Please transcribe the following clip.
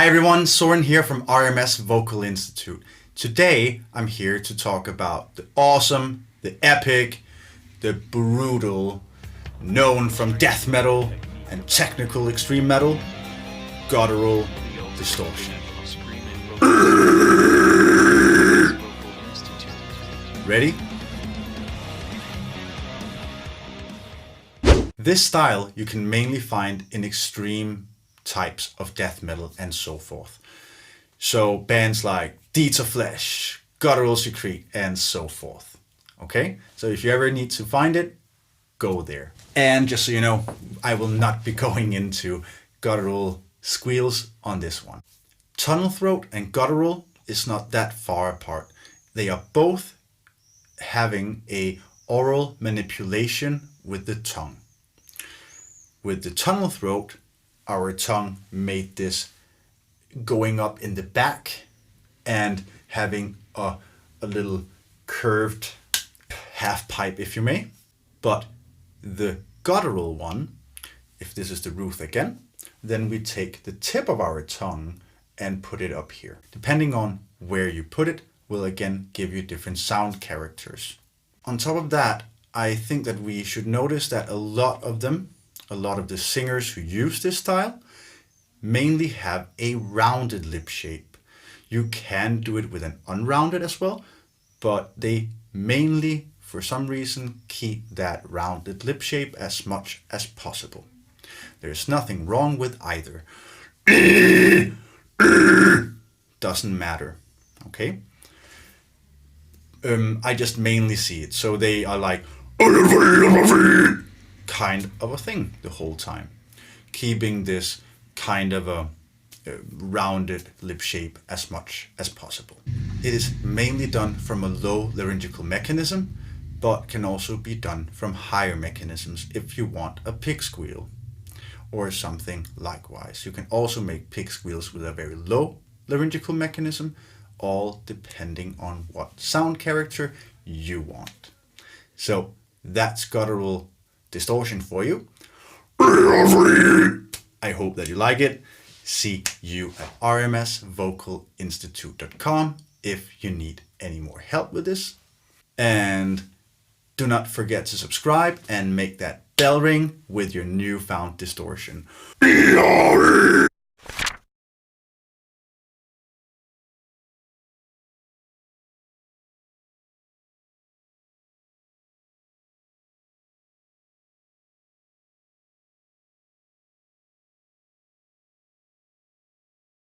Hi everyone, Soren here from RMS Vocal Institute. Today I'm here to talk about the awesome, the epic, the brutal, known from death metal and technical extreme metal, Guttural Distortion. Ready? This style you can mainly find in extreme types of death metal and so forth. So bands like Deeds of Flesh, Guttural Secrete, and so forth. Okay, so if you ever need to find it, go there. And just so you know, I will not be going into guttural squeals on this one. Tunnel throat and guttural is not that far apart. They are both having a oral manipulation with the tongue. With the tunnel throat, our tongue made this going up in the back and having a little curved half pipe, if you may. But the guttural one, if this is the roof again, then we take the tip of our tongue and put it up here. Depending on where you put it, will again give you different sound characters. On top of that, I think that we should notice that a lot of the singers who use this style mainly have a rounded lip shape. You can do it with an unrounded as well, but they mainly, for some reason, keep that rounded lip shape as much as possible. There's nothing wrong with either. Doesn't matter, okay? I just mainly see it. So they are like kind of a thing the whole time, keeping this kind of a rounded lip shape as much as possible. It is mainly done from a low laryngeal mechanism, but can also be done from higher mechanisms if you want a pig squeal or something likewise. You can also make pig squeals with a very low laryngeal mechanism, all depending on what sound character you want. So that's guttural distortion for you. I hope that you like it. See you at rmsvocalinstitute.com if you need any more help with this. And do not forget to subscribe and make that bell ring with your newfound distortion.